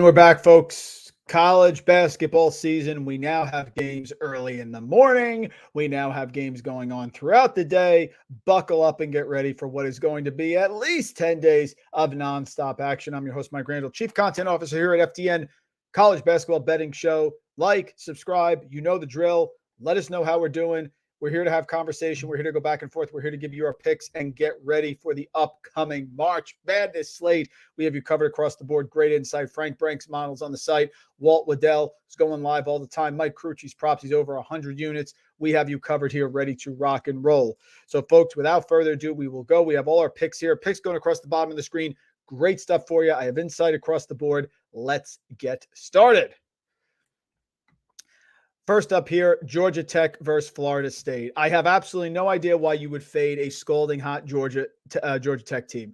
And we're back, folks. College basketball season. We now have games early in the morning. We now have games going on throughout the day. Buckle up and get ready for what is going to be at least 10 days of nonstop action. I'm your host, Mike Randle, Chief Content Officer here at FTN College Basketball Betting Show. Like, subscribe. You know the drill. Let us know how we're doing. We're here to have conversation. We're here to go back and forth. We're here to give you our picks and get ready for the upcoming March Madness slate. We have you covered across the board. Great insight. Frank Brank's models on the site. Walt Waddell is going live all the time. Mike Crucci's props. He's over 100 units. We have you covered here, ready to rock and roll. So, folks, without further ado, we will go. We have all our picks here. Picks going across the bottom of the screen. Great stuff for you. I have insight across the board. Let's get started. First up here, Georgia Tech versus Florida State. I have absolutely no idea why you would fade a scalding hot Georgia Tech team.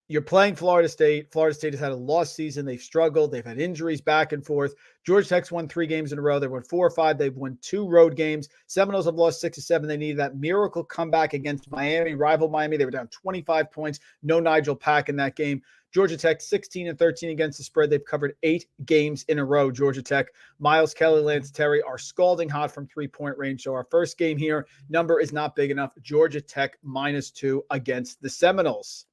You're playing Florida State. Florida State has had a lost season. They've struggled. They've had injuries back and forth. Georgia Tech's won 3 games in a row. They've won 4 or 5. They've won 2 road games. Seminoles have lost 6 or 7. They needed that miracle comeback against Miami, rival Miami. They were down 25 points. No Nigel Pack in that game. Georgia Tech 16-13 against the spread. They've covered 8 games in a row. Georgia Tech, Miles Kelly, Lance Terry are scalding hot from 3-point range. So our first game here, number is not big enough. Georgia Tech -2 against the Seminoles.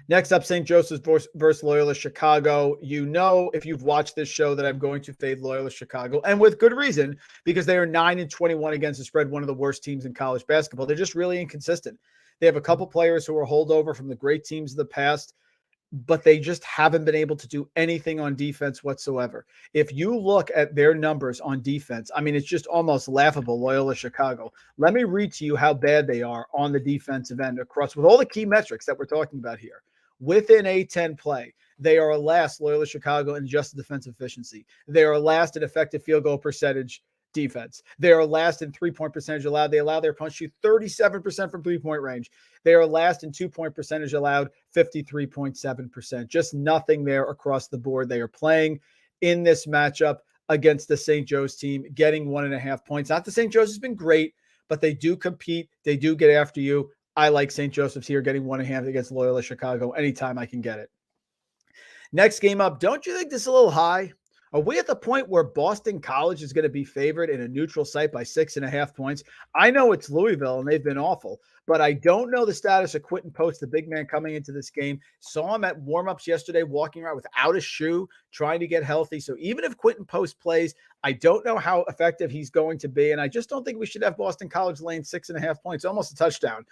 Next up, St. Joseph's versus Loyola Chicago. You know, if you've watched this show, that I'm going to fade Loyola Chicago, and with good reason, because they are 9-21 against the spread, one of the worst teams in college basketball. They're just really inconsistent. They have a couple players who are holdover from the great teams of the past, but they just haven't been able to do anything on defense whatsoever. If you look at their numbers on defense, I mean, it's just almost laughable, Loyola Chicago. Let me read to you how bad they are on the defensive end across with all the key metrics that we're talking about here. Within A10 play, they are last, Loyola Chicago, in adjusted defensive efficiency. They are last in effective field goal percentage defense. They are last in 3-point percentage allowed. They allow their opponents to shoot 37% from 3-point range. They are last in 2-point percentage allowed, 53.7%. Just nothing there across the board. They are playing in this matchup against the St. Joe's team, getting 1.5 points. Not that St. Joe's has been great, but they do compete. They do get after you. I like St. Joseph's here, getting 1.5 against Loyola Chicago anytime I can get it. Next game up, don't you think this is a little high? Are we at the point where Boston College is going to be favored in a neutral site by 6.5 points? I know it's Louisville, and they've been awful, but I don't know the status of Quentin Post, the big man coming into this game. Saw him at warm-ups yesterday, walking around without a shoe, trying to get healthy. So even if Quentin Post plays, I don't know how effective he's going to be, and I just don't think we should have Boston College laying 6.5 points, almost a touchdown.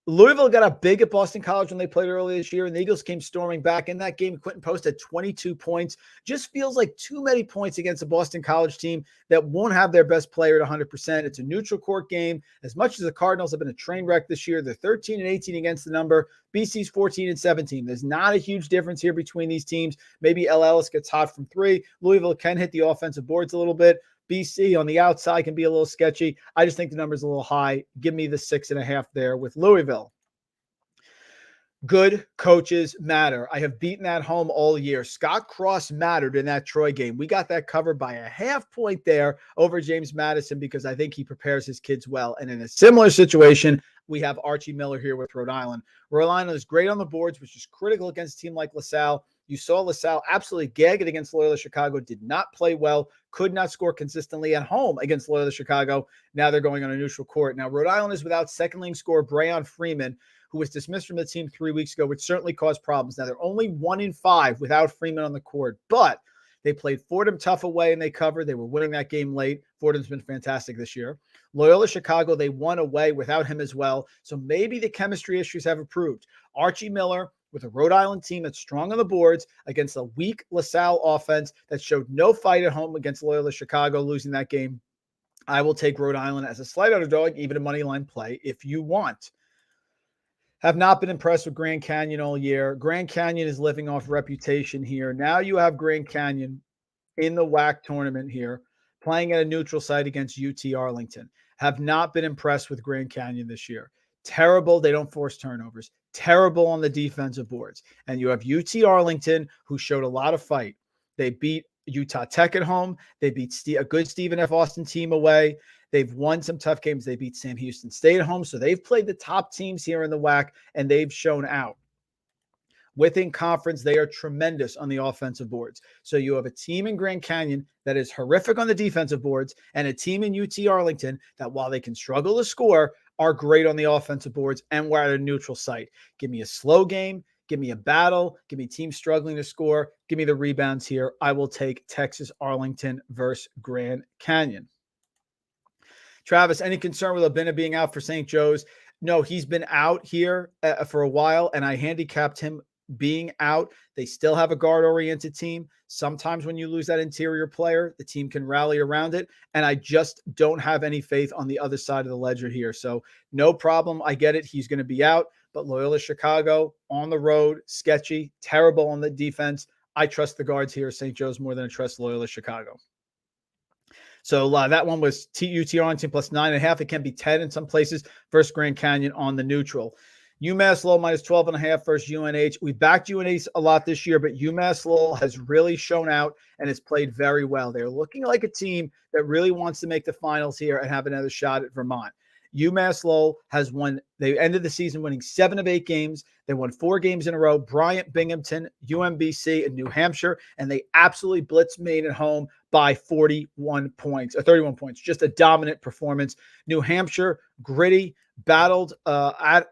Louisville got up big at Boston College when they played earlier this year, and the Eagles came storming back. In that game, Quentin Post had 22 points. Just feels like too many points against a Boston College team that won't have their best player at 100%. It's a neutral court game. As much as the Cardinals have been a train wreck this year, they're 13-18 against the number. BC's 14-17. There's not a huge difference here between these teams. Maybe L. Ellis gets hot from 3. Louisville can hit the offensive boards a little bit. BC on the outside can be a little sketchy. I just think the number's a little high. Give me the 6.5 there with Louisville. Good coaches matter. I have beaten that home all year. Scott Cross mattered in that Troy game. We got that covered by a 0.5 point there over James Madison because I think he prepares his kids well. And in a similar situation, we have Archie Miller here with Rhode Island. Rhode Island is great on the boards, which is critical against a team like LaSalle. You saw LaSalle absolutely gag it against Loyola Chicago, did not play well, could not score consistently at home against Loyola Chicago. Now they're going on a neutral court. Now, Rhode Island is without second-line scorer Brayon Freeman, who was dismissed from the team 3 weeks ago, which certainly caused problems. Now, they're only 1-5 without Freeman on the court, but they played Fordham tough away and they covered. They were winning that game late. Fordham's been fantastic this year. Loyola Chicago, they won away without him as well. So maybe the chemistry issues have improved. Archie Miller, with a Rhode Island team that's strong on the boards against a weak LaSalle offense that showed no fight at home against Loyola Chicago, losing that game. I will take Rhode Island as a slight underdog, even a money line play if you want. Have not been impressed with Grand Canyon all year. Grand Canyon is living off reputation here. Now you have Grand Canyon in the WAC tournament here, playing at a neutral site against UT Arlington. Have not been impressed with Grand Canyon this year. Terrible. They don't force turnovers. Terrible on the defensive boards. And you have UT Arlington, who showed a lot of fight. They beat Utah Tech at home. They beat a good Stephen F. Austin team away. They've won some tough games. They beat Sam Houston State at home. So they've played the top teams here in the WAC, and they've shown out. Within conference, they are tremendous on the offensive boards. So you have a team in Grand Canyon that is horrific on the defensive boards and a team in UT Arlington that, while they can struggle to score, are great on the offensive boards, and we're at a neutral site. Give me a slow game. Give me a battle. Give me teams struggling to score. Give me the rebounds here. I will take Texas Arlington versus Grand Canyon. Travis, any concern with Abina being out for St. Joe's? No, he's been out here for a while, and I handicapped him being out. They still have a guard-oriented team. Sometimes when you lose that interior player, the team can rally around it, and I just don't have any faith on the other side of the ledger here. So no problem. I get it. He's going to be out, but Loyola Chicago on the road, sketchy, terrible on the defense. I trust the guards here, St. Joe's, more than I trust Loyola Chicago. So that one was UT Arlington plus 9.5. It can be 10 in some places versus Grand Canyon on the neutral. UMass Lowell minus 12.5 versus UNH. We backed UNH a lot this year, but UMass Lowell has really shown out and has played very well. They're looking like a team that really wants to make the finals here and have another shot at Vermont. UMass Lowell has won. They ended the season winning 7 of 8 games. They won 4 games in a row: Bryant, Binghamton, UMBC, and New Hampshire. And they absolutely blitzed Maine at home by 31 points, or 31 points. Just a dominant performance. New Hampshire, gritty, battled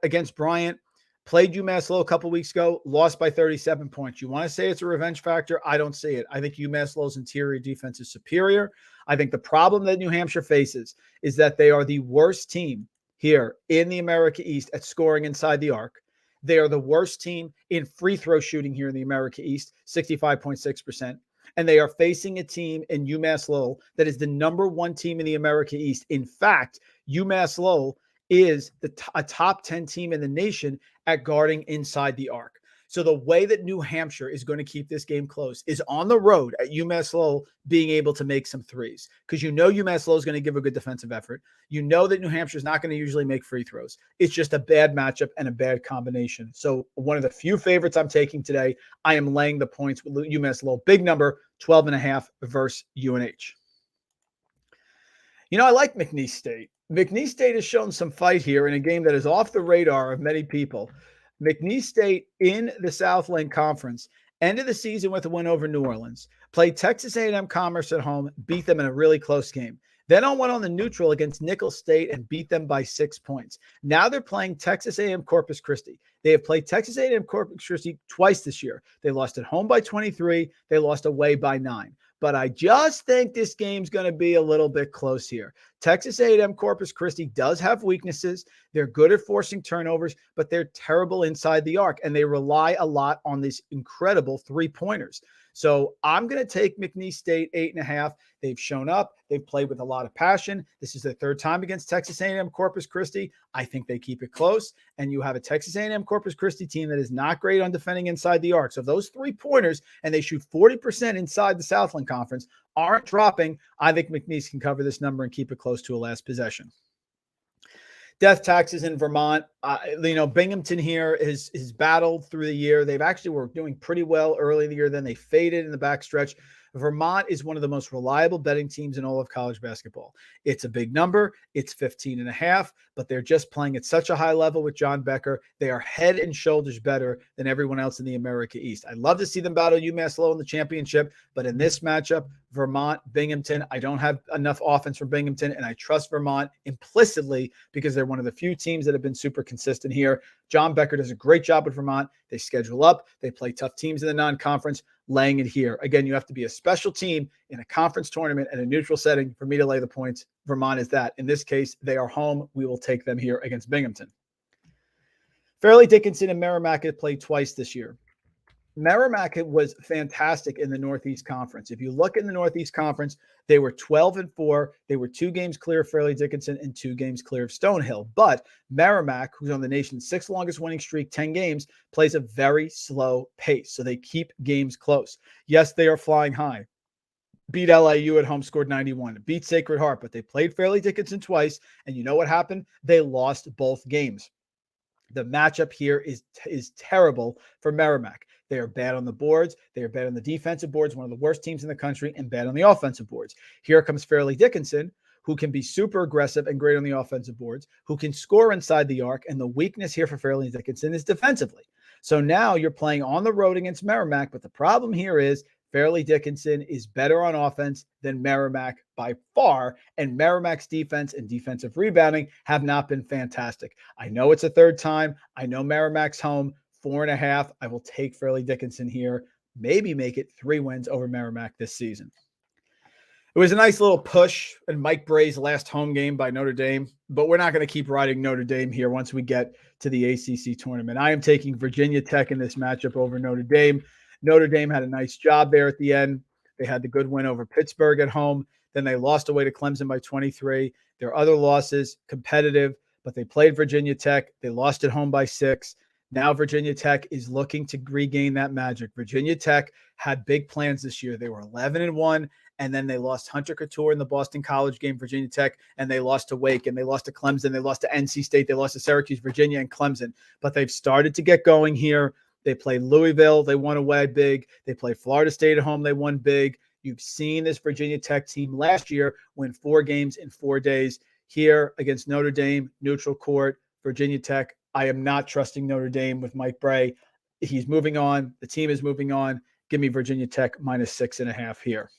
against Bryant, played UMass Lowell a couple weeks ago, lost by 37 points. You want to say it's a revenge factor? I don't see it. I think UMass Lowell's interior defense is superior. I think the problem that New Hampshire faces is that they are the worst team here in the America East at scoring inside the arc. They are the worst team in free throw shooting here in the America East, 65.6%. And they are facing a team in UMass Lowell that is the number 1 team in the America East. In fact, UMass Lowell is a top 10 team in the nation at guarding inside the arc. So the way that New Hampshire is going to keep this game close is on the road at UMass Lowell being able to make some threes, because UMass Lowell is going to give a good defensive effort. You know that New Hampshire is not going to usually make free throws. It's just a bad matchup and a bad combination. So one of the few favorites I'm taking today, I am laying the points with UMass Lowell. Big number, 12.5 versus UNH. I like McNeese State. McNeese State has shown some fight here in a game that is off the radar of many people. McNeese State in the Southland Conference ended the season with a win over New Orleans, played Texas A&M Commerce at home, beat them in a really close game. Then went on the neutral against Nicholls State and beat them by 6 points. Now they're playing Texas A&M Corpus Christi. They have played Texas A&M Corpus Christi twice this year. They lost at home by 23. They lost away by 9. But I just think this game's going to be a little bit close here. Texas A&M Corpus Christi does have weaknesses. They're good at forcing turnovers, but they're terrible inside the arc, and they rely a lot on these incredible three-pointers. So I'm going to take McNeese State 8.5. They've shown up. They've played with a lot of passion. This is their 3rd time against Texas A&M Corpus Christi. I think they keep it close. And you have a Texas A&M Corpus Christi team that is not great on defending inside the arc. So if those 3-pointers, and they shoot 40% inside the Southland Conference, aren't dropping, I think McNeese can cover this number and keep it close to a last possession. Death taxes in Vermont. Binghamton here is battled through the year. They've actually were doing pretty well early in the year. Then they faded in the backstretch. Vermont is one of the most reliable betting teams in all of college basketball. It's a big number. It's 15.5, but they're just playing at such a high level with John Becker. They are head and shoulders better than everyone else in the America East. I'd love to see them battle UMass Lowell in the championship, but in this matchup, Vermont, Binghamton, I don't have enough offense for Binghamton, and I trust Vermont implicitly because they're one of the few teams that have been super consistent here. John Becker does a great job with Vermont. They schedule up. They play tough teams in the non-conference. Laying it here. Again, you have to be a special team in a conference tournament at a neutral setting for me to lay the points. Vermont is that. In this case, they are home. We will take them here against Binghamton. Fairleigh Dickinson and Merrimack have played twice this year. Merrimack was fantastic in the Northeast Conference. If you look in the Northeast Conference, they were 12-4. They were 2 games clear of Fairleigh Dickinson and 2 games clear of Stonehill. But Merrimack, who's on the nation's 6th longest winning streak, 10 games, plays a very slow pace. So they keep games close. Yes, they are flying high. Beat LIU at home, scored 91. Beat Sacred Heart, but they played Fairleigh Dickinson twice. And you know what happened? They lost both games. The matchup here is terrible for Merrimack. They are bad on the boards. They are bad on the defensive boards, one of the worst teams in the country, and bad on the offensive boards. Here comes Fairleigh Dickinson, who can be super aggressive and great on the offensive boards, who can score inside the arc. And the weakness here for Fairleigh Dickinson is defensively. So now you're playing on the road against Merrimack, but the problem here is Fairleigh Dickinson is better on offense than Merrimack by far, and Merrimack's defense and defensive rebounding have not been fantastic. I know it's a third time. I know Merrimack's home, 4.5. I will take Fairleigh Dickinson here, maybe make it 3 wins over Merrimack this season. It was a nice little push in Mike Bray's last home game by Notre Dame, but we're not going to keep riding Notre Dame here once we get to the ACC tournament. I am taking Virginia Tech in this matchup over Notre Dame. Notre Dame had a nice job there at the end. They had the good win over Pittsburgh at home. Then they lost away to Clemson by 23. Their other losses, competitive, but they played Virginia Tech. They lost at home by 6. Now Virginia Tech is looking to regain that magic. Virginia Tech had big plans this year. They were 11-1, and then they lost Hunter Couture in the Boston College game, Virginia Tech, and they lost to Wake, and they lost to Clemson. They lost to NC State. They lost to Syracuse, Virginia, and Clemson. But they've started to get going here. They played Louisville. They won away big. They played Florida State at home. They won big. You've seen this Virginia Tech team last year win 4 games in 4 days. Here against Notre Dame, neutral court, Virginia Tech. I am not trusting Notre Dame with Mike Bray. He's moving on. The team is moving on. Give me Virginia Tech -6.5 here.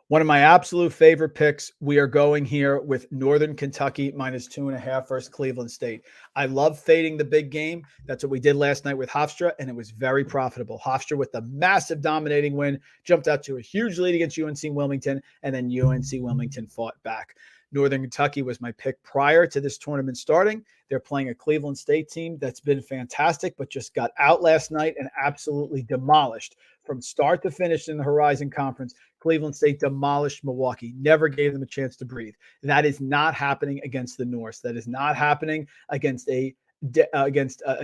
One of my absolute favorite picks, we are going here with Northern Kentucky -2.5 versus Cleveland State. I love fading the big game. That's what we did last night with Hofstra, and it was very profitable. Hofstra with the massive dominating win, jumped out to a huge lead against UNC Wilmington, and then UNC Wilmington fought back. Northern Kentucky was my pick prior to this tournament starting. They're playing a Cleveland State team that's been fantastic, but just got out last night and absolutely demolished from start to finish in the Horizon Conference. Cleveland State demolished Milwaukee, never gave them a chance to breathe. That is not happening against the Norse. That is not happening against a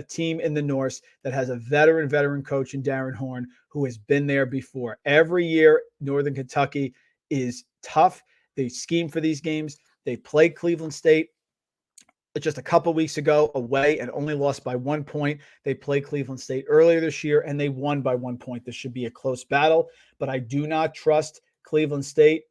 team in the Norse that has a veteran coach in Darren Horn who has been there before. Every year, Northern Kentucky is tough. They scheme for these games. They played Cleveland State just a couple weeks ago away and only lost by 1 point. They played Cleveland State earlier this year and they won by 1 point. This should be a close battle, but I do not trust Cleveland State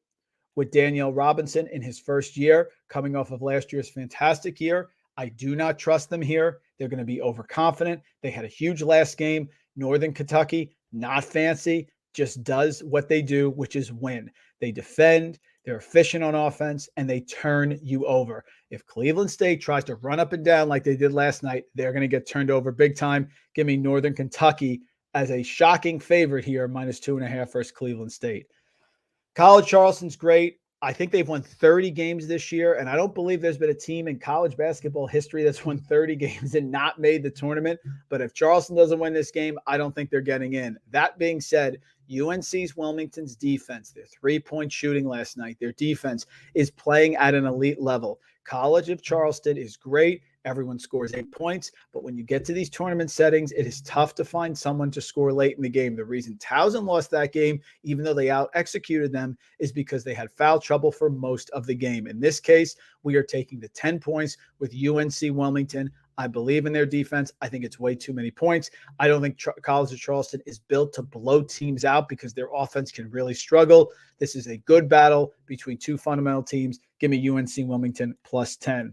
with Danielle Robinson in his first year, coming off of last year's fantastic year. I do not trust them here. They're going to be overconfident. They had a huge last game. Northern Kentucky, not fancy, just does what they do, which is win. They defend. They're efficient on offense, and they turn you over. If Cleveland State tries to run up and down like they did last night, they're going to get turned over big time. Give me Northern Kentucky as a shocking favorite here, -2.5 versus Cleveland State. College Charleston's great. I think they've won 30 games this year, and I don't believe there's been a team in college basketball history that's won 30 games and not made the tournament. But if Charleston doesn't win this game, I don't think they're getting in. That being said, UNC's Wilmington's defense, their three-point shooting last night, their defense is playing at an elite level. College of Charleston is great. Everyone scores 8 points, but when you get to these tournament settings, it is tough to find someone to score late in the game. The reason Towson lost that game, even though they out-executed them, is because they had foul trouble for most of the game. In this case, we are taking the 10 points with UNC Wilmington. I believe in their defense. I think it's way too many points. I don't think College of Charleston is built to blow teams out because their offense can really struggle. This is a good battle between two fundamental teams. Give me UNC Wilmington +10.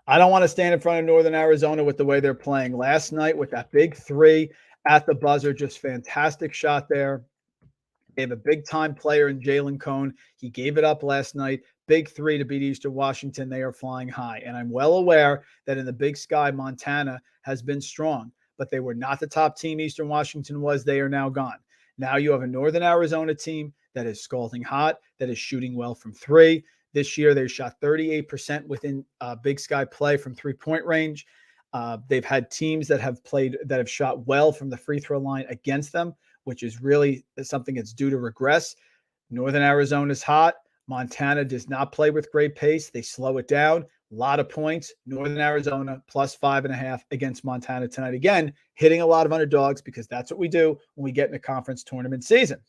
I don't want to stand in front of Northern Arizona with the way they're playing. Last night with that big three at the buzzer, just fantastic shot there. They have a big-time player in Jalen Cone. He gave it up last night. Big three to beat Eastern Washington. They are flying high. And I'm well aware that in the Big Sky, Montana has been strong, but they were not the top team Eastern Washington was. They are now gone. Now you have a Northern Arizona team that is scalding hot, that is shooting well from three. This year, they shot 38% within Big Sky play from three-point range. They've had teams that have shot well from the free throw line against them, which is really something that's due to regress. Northern Arizona is hot. Montana does not play with great pace. They slow it down. A lot of points. Northern Arizona +5.5 against Montana tonight. Again, hitting a lot of underdogs because that's what we do when we get in a conference tournament season.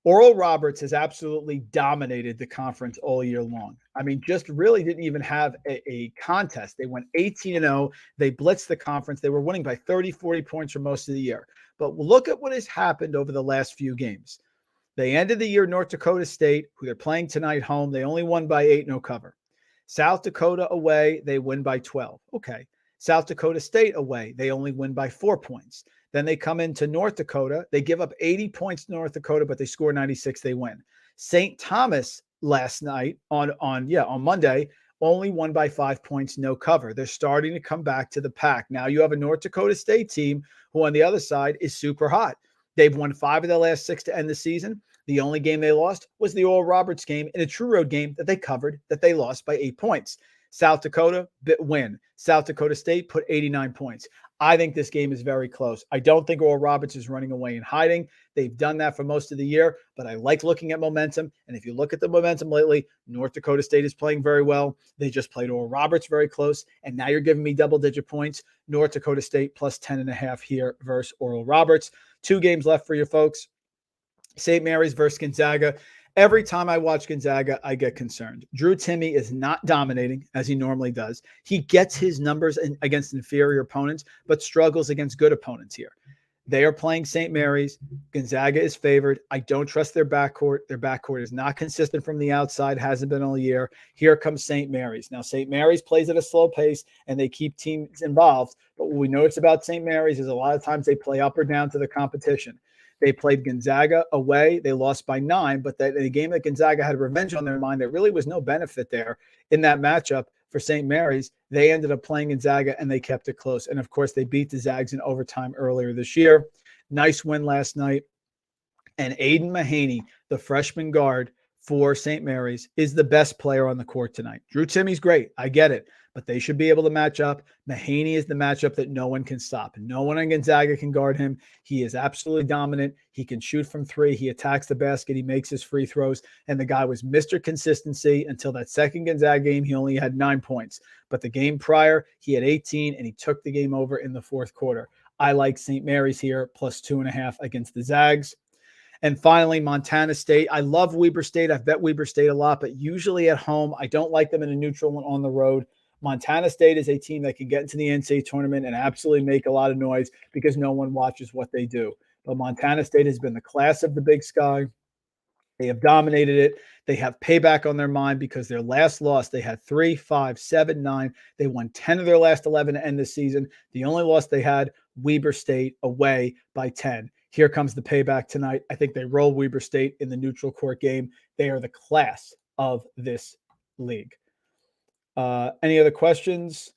Oral Roberts has absolutely dominated the conference all year long. I mean, just really didn't even have a contest. They went 18-0. They blitzed the conference. They were winning by 30, 40 points for most of the year. But look at what has happened over the last few games. They ended the year North Dakota State, who they're playing tonight home. They only won by 8, no cover. South Dakota away, they win by 12. Okay. South Dakota State away, they only win by 4 points. Then they come into North Dakota. They give up 80 points to North Dakota, but they score 96. They win. St. Thomas last night on Monday only won by 5 points, no cover. They're starting to come back to the pack. Now you have a North Dakota State team who on the other side is super hot. They've won 5 of their last 6 to end the season. The only game they lost was the Oral Roberts game in a true road game that they covered that they lost by 8 points. South Dakota win. South Dakota State put 89 points. I think this game is very close. I don't think Oral Roberts is running away and hiding. They've done that for most of the year, but I like looking at momentum. And if you look at the momentum lately, North Dakota State is playing very well. They just played Oral Roberts very close. And now you're giving me double-digit points. North Dakota State plus 10.5 here versus Oral Roberts. 2 games left for you folks. St. Mary's versus Gonzaga. Every time I watch Gonzaga, I get concerned. Drew Timme is not dominating as he normally does. He gets his numbers against inferior opponents, but struggles against good opponents here. They are playing St. Mary's. Gonzaga is favored. I don't trust their backcourt. Their backcourt is not consistent from the outside, hasn't been all year. Here comes St. Mary's. Now, St. Mary's plays at a slow pace, and they keep teams involved. But what we notice about St. Mary's is a lot of times they play up or down to the competition. They played Gonzaga away. They lost by 9, but the game that Gonzaga had revenge on their mind, there really was no benefit there in that matchup for St. Mary's. They ended up playing Gonzaga, and they kept it close. And, of course, they beat the Zags in overtime earlier this year. Nice win last night. And Aiden Mahaney, the freshman guard for St. Mary's, is the best player on the court tonight. Drew Timme's great. I get it. But they should be able to match up. Mahaney is the matchup that no one can stop. No one on Gonzaga can guard him. He is absolutely dominant. He can shoot from 3. He attacks the basket. He makes his free throws. And the guy was Mr. Consistency until that second Gonzaga game. He only had 9 points. But the game prior, he had 18, and he took the game over in the fourth quarter. I like St. Mary's here, plus 2.5 against the Zags. And finally, Montana State. I love Weber State. I've bet Weber State a lot, but usually at home, I don't like them in a neutral one on the road. Montana State is a team that can get into the NCAA tournament and absolutely make a lot of noise because no one watches what they do. But Montana State has been the class of the Big Sky. They have dominated it. They have payback on their mind because their last loss, they had 3, 5, 7, 9. They won 10 of their last 11 to end the season. The only loss they had, Weber State away by 10. Here comes the payback tonight. I think they roll Weber State in the neutral court game. They are the class of this league. Any other questions?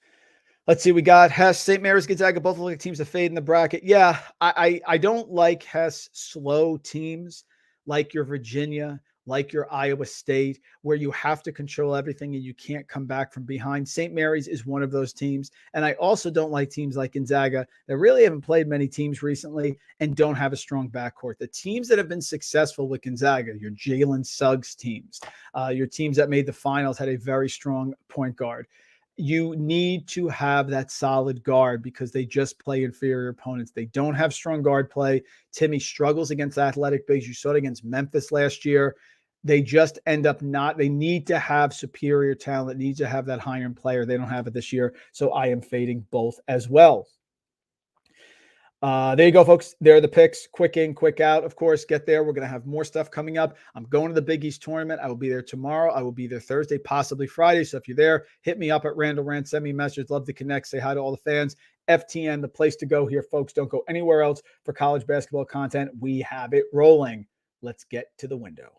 Let's see. We got Hess, St. Mary's, Gonzaga, both look like teams to fade in the bracket. Yeah, I don't like Hess slow teams like your Virginia, like your Iowa State, where you have to control everything and you can't come back from behind. St. Mary's is one of those teams. And I also don't like teams like Gonzaga that really haven't played many teams recently and don't have a strong backcourt. The teams that have been successful with Gonzaga, your Jalen Suggs teams, your teams that made the finals had a very strong point guard. You need to have that solid guard because they just play inferior opponents. They don't have strong guard play. Timme struggles against athletic bigs. You saw it against Memphis last year. They just end up they need to have superior talent, need to have that high-end player. They don't have it this year. So I am fading both as well. There you go, folks. There are the picks. Quick in, quick out. Of course, get there. We're going to have more stuff coming up. I'm going to the Big East tournament. I will be there tomorrow. I will be there Thursday, possibly Friday. So if you're there, hit me up at Randle Rant. Send me a message. Love to connect. Say hi to all the fans. FTN, the place to go here, folks. Don't go anywhere else for college basketball content. We have it rolling. Let's get to the window.